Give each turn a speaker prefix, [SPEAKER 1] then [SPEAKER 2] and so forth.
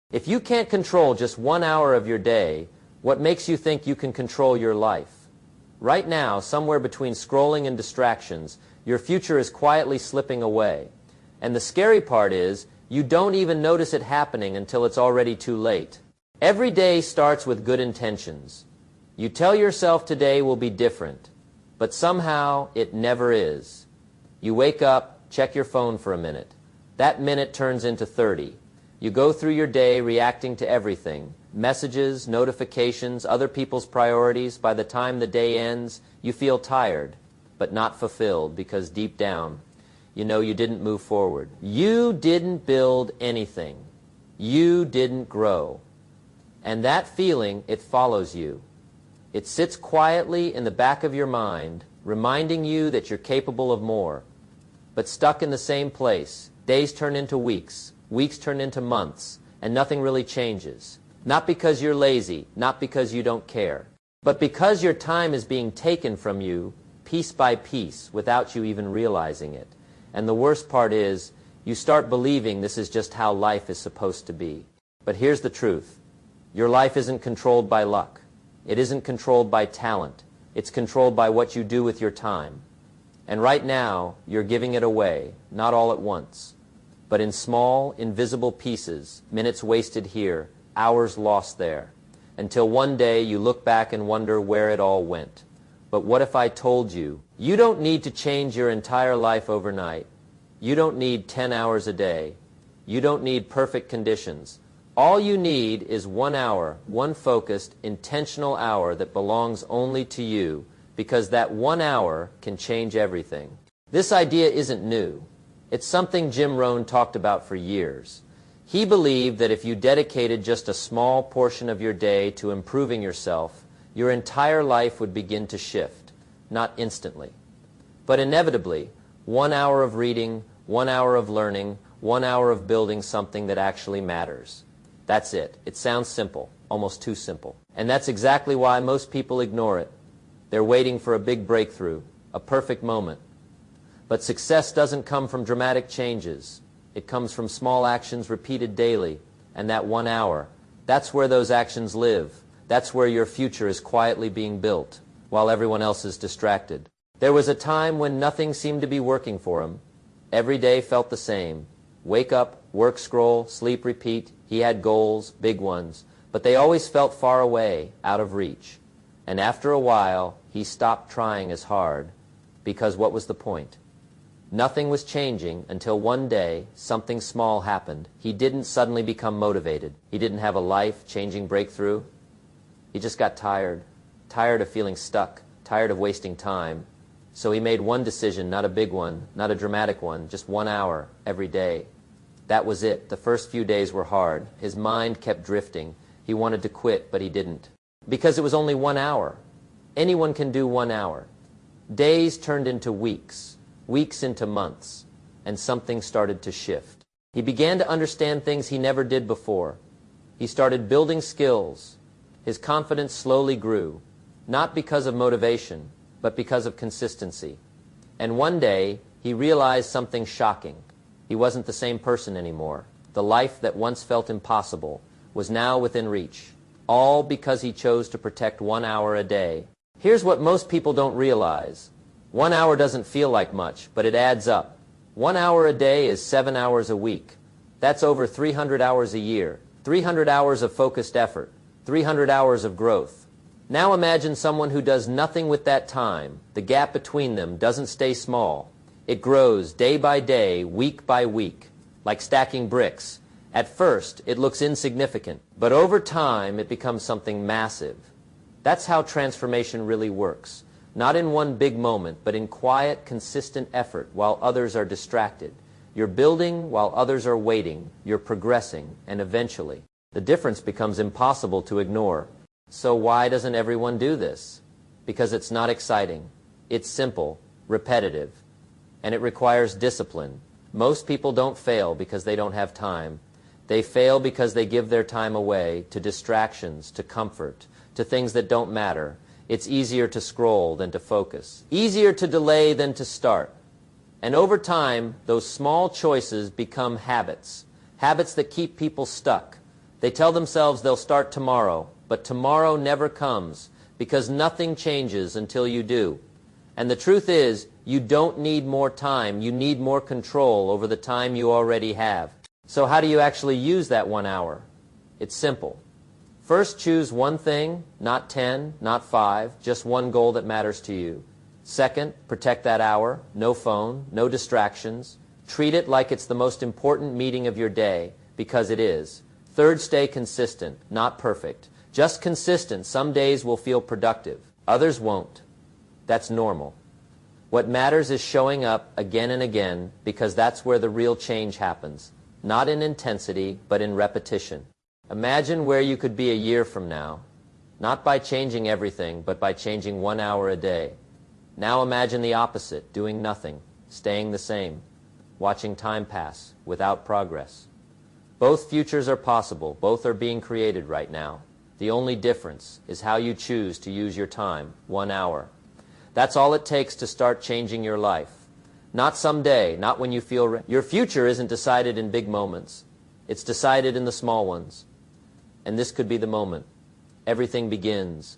[SPEAKER 1] If you can't control just 1 hour of your day, what makes you think you can control your life? Right now, somewhere between scrolling and distractions, your future is quietly slipping away. And the scary part is, you don't even notice it happening until it's already too late. Every day starts with good intentions. You tell yourself today will be different, but somehow it never is. You wake up, check your phone for a minute. That minute turns into 30. You go through your day reacting to everything. Messages, notifications, other people's priorities. By the time the day ends, you feel tired, but not fulfilled, because deep down, you know you didn't move forward. You didn't build anything. You didn't grow. And that feeling, it follows you. It sits quietly in the back of your mind, reminding you that you're capable of more. But stuck in the same place, days turn into weeks, weeks turn into months, and nothing really changes. Not because you're lazy, not because you don't care, but because your time is being taken from you piece by piece without you even realizing it. And the worst part is, you start believing this is just how life is supposed to be. But here's the truth. Your life isn't controlled by luck. It isn't controlled by talent. It's controlled by what you do with your time. And right now, you're giving it away, not all at once, but in small, invisible pieces, minutes wasted here, hours lost there, until one day you look back and wonder where it all went. But what if I told you, you don't need to change your entire life overnight. You don't need 10 hours a day. You don't need perfect conditions. All you need is 1 hour, one focused, intentional hour that belongs only to you, because that 1 hour can change everything. This idea isn't new. It's something Jim Rohn talked about for years. He believed that if you dedicated just a small portion of your day to improving yourself, your entire life would begin to shift, not instantly, but inevitably. 1 hour of reading, 1 hour of learning, 1 hour of building something that actually matters. That's it. It sounds simple, almost too simple. And that's exactly why most people ignore it. They're waiting for a big breakthrough, a perfect moment. But success doesn't come from dramatic changes. It comes from small actions repeated daily, and that 1 hour. That's where those actions live. That's where your future is quietly being built, while everyone else is distracted. There was a time when nothing seemed to be working for him. Every day felt the same. Wake up, work, scroll, sleep, repeat. He had goals, big ones, but they always felt far away, out of reach. And after a while, he stopped trying as hard, because what was the point? Nothing was changing until one day something small happened. He didn't suddenly become motivated. He didn't have a life-changing breakthrough. He just got tired of feeling stuck, tired of wasting time. So he made one decision, not a big one, not a dramatic one, just 1 hour every day. That was it. The first few days were hard. His mind kept drifting. He wanted to quit, but he didn't. Because it was only 1 hour. Anyone can do 1 hour. Days turned into weeks, weeks into months, and something started to shift. He began to understand things he never did before. He started building skills. His confidence slowly grew, not because of motivation, but because of consistency. And one day, he realized something shocking. He wasn't the same person anymore. The life that once felt impossible was now within reach, all because he chose to protect 1 hour a day. Here's what most people don't realize. 1 hour doesn't feel like much, but it adds up. 1 hour a day is 7 hours a week. That's over 300 hours a year, 300 hours of focused effort, 300 hours of growth. Now imagine someone who does nothing with that time. The gap between them doesn't stay small. It grows day by day, week by week, like stacking bricks. At first, it looks insignificant, but over time, it becomes something massive. That's how transformation really works. Not in one big moment, but in quiet, consistent effort while others are distracted. You're building while others are waiting. You're progressing, and eventually, the difference becomes impossible to ignore. So why doesn't everyone do this? Because it's not exciting. It's simple, repetitive, and it requires discipline. Most people don't fail because they don't have time. They fail because they give their time away to distractions, to comfort, to things that don't matter. It's easier to scroll than to focus, easier to delay than to start. And over time, those small choices become habits, habits that keep people stuck, They tell themselves they'll start tomorrow, but tomorrow never comes because nothing changes until you do. And the truth is, you don't need more time. You need more control over the time you already have. So how do you actually use that 1 hour? It's simple. First, choose one thing, not 10, not 5, just one goal that matters to you. Second, protect that hour. No phone, no distractions. Treat it like it's the most important meeting of your day, because it is. Third, stay consistent, not perfect. Just consistent. Some days will feel productive. Others won't. That's normal. What matters is showing up again and again, because that's where the real change happens. Not in intensity, but in repetition. Imagine where you could be a year from now, not by changing everything, but by changing 1 hour a day. Now imagine the opposite, doing nothing, staying the same, watching time pass without progress. Both futures are possible. Both are being created right now. The only difference is how you choose to use your time, 1 hour. That's all it takes to start changing your life. Not someday, not when you feel ready. Your future isn't decided in big moments. It's decided in the small ones. And this could be the moment. Everything begins